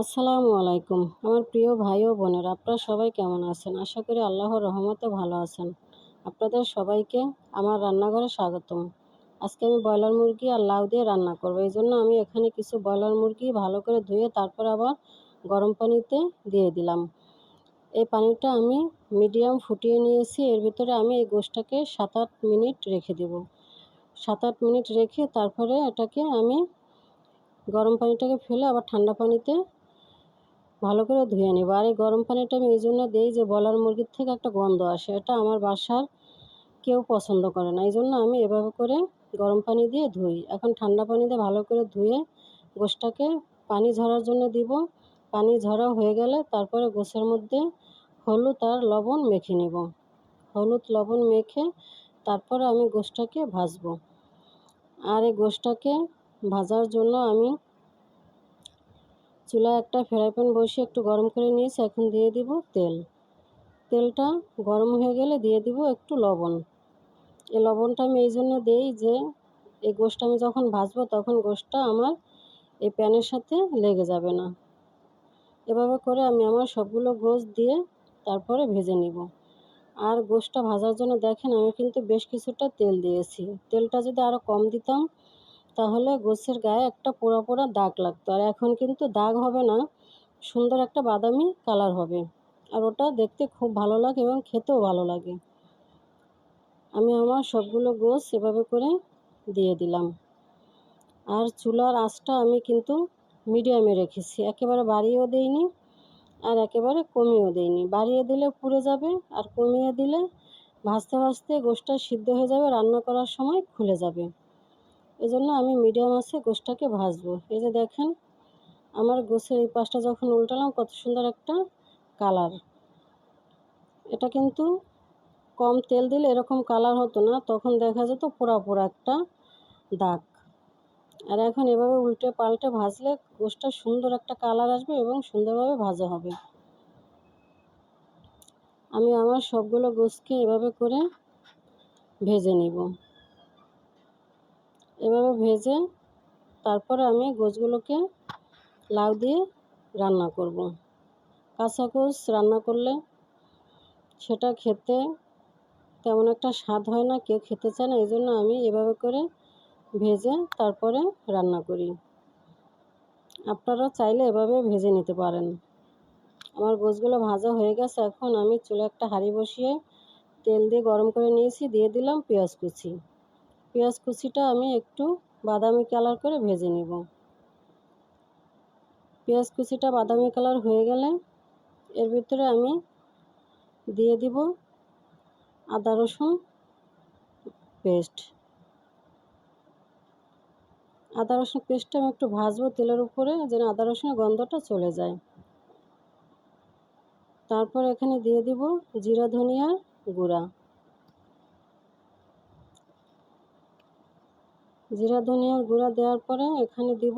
আসসালামু আলাইকুম। আমার প্রিয় ভাই ও বোনেরা, আপনারা সবাই কেমন আছেন? আশা করি আল্লাহর রহমতে ভালো আছেন। আপনাদের সবাইকে আমার রান্নাঘরে স্বাগতম। আজকে আমি ব্রয়লার মুরগি আর লাউ দিয়ে রান্না করব। এইজন্য আমি এখানে কিছু ব্রয়লার মুরগি ভালো করে ধুয়ে তারপর আবার গরম পানিতে দিয়ে দিলাম। এই পানিটা আমি মিডিয়াম ফুটিয়ে নিয়েছি। এর ভিতরে আমি এই গোশটাকে 7-8 মিনিট রেখে দেব। 7-8 মিনিট রেখে তারপরে এটাকে আমি গরম পানিটাকে ফেলে আবার ঠান্ডা পানিতে ভালো করে ধুয়ে নেব। আর এই গরম পানিটা আমি এই জন্য দেই যে ব্রয়লার মুরগির থেকে একটা গন্ধ আসে। এটা আমার বাসার কেউ পছন্দ করে না। এই জন্য আমি এভাবে করে গরম পানি দিয়ে ধুই। এখন ঠান্ডা পানি দিয়ে ভালো করে ধুয়ে গোশটাকে পানি ঝরার জন্য দিব। পানি ঝরা হয়ে গেলে তারপরে গোশের মধ্যে হলুদ আর লবণ মেখে নেব। হলুদ লবণ মেখে তারপরে আমি গোশটাকে ভাজবো। আর এই গোশটাকে ভাজার জন্য আমি চুলায় একটা ফ্রাই প্যান বসিয়ে একটু গরম করে নিয়েছি। এখন দিয়ে দিব তেল। তেলটা গরম হয়ে গেলে দিয়ে দিব একটু লবণ। এই লবণটা আমি এই জন্য দেই যে এই গোশটা আমি যখন ভাজবো তখন গোশটা আমার এই প্যানের সাথে লেগে যাবে না। এভাবে করে আমি আমার সবগুলো গোশ দিয়ে তারপরে ভেজে নিব। আর গোশটা ভাজার জন্য দেখেন আমি কিন্তু বেশ কিছুটা তেল দিয়েছি। তেলটা যদি আরও কম দিতাম তাহলে গোশের গায়ে একটা পোড়া পোড়া দাগ লাগতো। আর এখন কিন্তু দাগ হবে না, সুন্দর একটা বাদামি কালার হবে। আর ওটা দেখতে খুব ভালো লাগে এবং খেতেও ভালো লাগে। আমি আমার সবগুলো গোশ এভাবে করে দিয়ে দিলাম। আর চুলার আঁচটা আমি কিন্তু মিডিয়ামে রেখেছি, একেবারে বাড়িয়েও দেইনি আর একেবারে কমিয়েও দেইনি। বাড়িয়ে দিলে পুড়ে যাবে আর কমিয়ে দিলে ভাজতে ভাজতে গোশটা সিদ্ধ হয়ে যাবে, রান্না করার সময় খুলে যাবে। এজন্য আমি মিডিয়াম আঁচে গোশটাকে ভাজবো। এই যে দেখেন আমার গোশের এই পাশটা যখন উল্টালাম কত সুন্দর একটা কালার। এটা কিন্তু কম তেল দিলে এরকম কালার হতো না, তখন দেখা যেত পোড়া পোড়া একটা দাগ। আর এখন এভাবে উল্টে পাল্টে ভাজলে গোশটা সুন্দর একটা কালার আসবে এবং সুন্দরভাবে ভাজা হবে। আমি আমার সবগুলো গোশকে এভাবে করে ভেজে নিব। এভাবে ভেজে তারপরে আমি গোশগুলোকে লাউ দিয়ে রান্না করব। কাঁচা গোশ রান্না করলে সেটা খেতে তেমন একটা স্বাদ হয় না, কেউ খেতে চায় না। এই জন্য আমি এভাবে করে ভেজে তারপরে রান্না করি। আপনারা চাইলে এভাবে ভেজে নিতে পারেন। আমার গোশগুলো ভাজা হয়ে গেছে। এখন আমি চুলায় একটা হাঁড়ি বসিয়ে তেল দিয়ে গরম করে নিয়েছি, দিয়ে দিলাম পেঁয়াজ কুচি। পেঁয়াজ কুচিটা আমি একটু বাদামি কালার করে ভেজে নিব। পেঁয়াজ কুচিটা বাদামি কালার হয়ে গেলে এর ভিতরে আমি দিয়ে দিব আদা রসুন পেস্ট। আদা রসুন পেস্টটা আমি একটু ভাজবো তেলের উপরে যেন আদা রসুনের গন্ধটা চলে যায়। তারপর এখানে দিয়ে দিব জিরা ধনিয়ার গুঁড়া। জিরা ধনিয়ার গুঁড়া দেওয়ার পরে এখানে দিব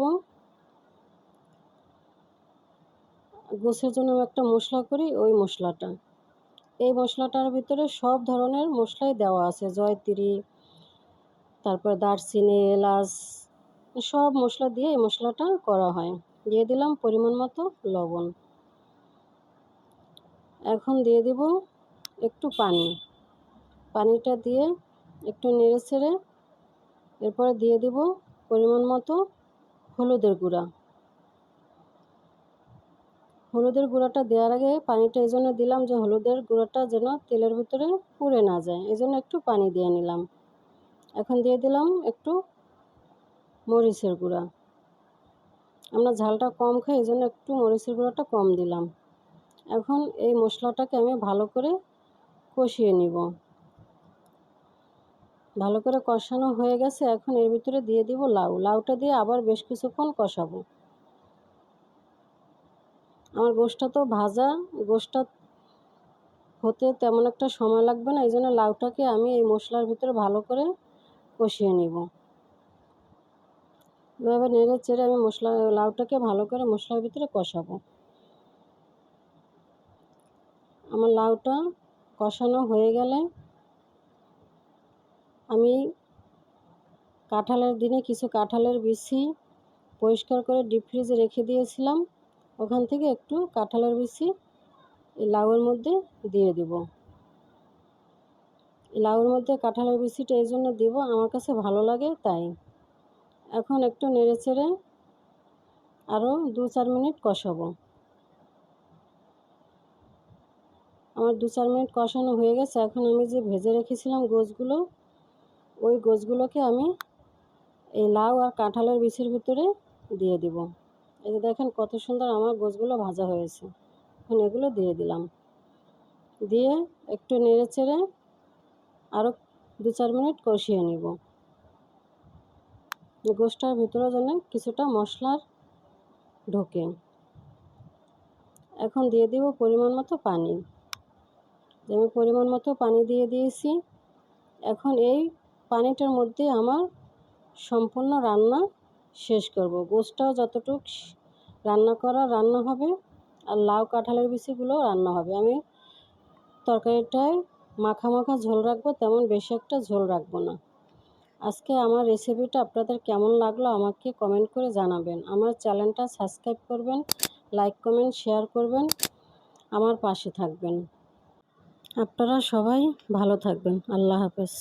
গোশের জন্য একটা মশলা করি, ওই মশলাটা। এই মশলাটার ভিতরে সব ধরনের মশলাই দেওয়া আছে, জয়তিরি, তারপর দারচিনি, এলাচ, সব মশলা দিয়ে এই মশলাটা করা হয়। দিয়ে দিলাম পরিমাণ মতো লবণ। এখন দিয়ে দিব একটু পানি। পানিটা দিয়ে একটু নেড়ে ছেড়ে এরপরে দিয়ে দিব পরিমাণ মতো হলুদের গুঁড়া। হলুদের গুঁড়াটা দেওয়ার আগে পানিটা এই জন্য দিলাম যে হলুদের গুঁড়াটা যেন তেলের ভিতরে পুড়ে না যায়, এই জন্য একটু পানি দিয়ে নিলাম। এখন দিয়ে দিলাম একটু মরিচের গুঁড়া। আমরা ঝালটা কম খাই, এই জন্য একটু মরিচের গুঁড়াটা কম দিলাম। এখন এই মশলাটাকে আমি ভালো করে কষিয়ে নিব। ভালো করে কষানো হয়ে গেছে। এখন এর ভিতরে দিয়ে দিব লাউ। লাউটা দিয়ে আবার বেশ কিছুক্ষণ কষাবো। আমার গোশটা তো ভাজা, গোশটা হতে তেমন একটা সময় লাগবে না, এই জন্য লাউটাকে আমি এই মশলার ভিতরে ভালো করে কষিয়ে নিব। এভাবে নেড়ে চেড়ে আমি লাউটাকে ভালো করে মশলার ভিতরে কষাবো। আমার লাউটা কষানো হয়ে গেলে আমি কাঁঠালের দিনে কিছু কাঁঠালের বিচি পরিষ্কার করে ডিপ ফ্রিজে রেখে দিয়েছিলাম, ওখান থেকে একটু কাঁঠালের বিচি এই লাউয়ের মধ্যে দিয়ে দিব। লাউয়ের মধ্যে কাঁঠালের বিচিটা এই জন্য দিব, আমার কাছে ভালো লাগে তাই। এখন একটু নেড়েচেড়ে আরও 2-4 মিনিট কষাবো। আমার 2-4 মিনিট কষানো হয়ে গেছে। এখন আমি যে ভেজে রেখেছিলাম গোশগুলো, ওই গোশগুলোকে আমি এই লাউ আর কাঁঠালের বিচির ভিতরে দিয়ে দিব। এই যে দেখেন কত সুন্দর আমার গোশগুলো ভাজা হয়েছে। এখন এগুলো দিয়ে দিলাম, দিয়ে একটু নেড়েচেড়ে আরও 2-4 মিনিট কষিয়ে নিব। গোশটার ভিতরে যেন কিছুটা মশলার ঢোকে। এখন দিয়ে দিব পরিমাণ মতো পানি। আমি পরিমাণ মতো পানি দিয়ে দিয়েছি। এখন এই পানিটার মধ্যে আমার সম্পূর্ণ রান্না শেষ করব। গোশটাও যতটুক রান্না হবে, আর লাউ কাঁঠালের বিচিগুলোও রান্না হবে। আমি তরকারিটায় মাখা মাখা ঝোল রাখবো, তেমন বেশি একটা ঝোল রাখবো না। আজকে আমার রেসিপিটা আপনাদের কেমন লাগলো আমাকে কমেন্ট করে জানাবেন। আমার চ্যানেলটা সাবস্ক্রাইব করবেন, লাইক কমেন্ট শেয়ার করবেন, আমার পাশে থাকবেন। আপনারা সবাই ভালো থাকবেন। আল্লাহ হাফেজ।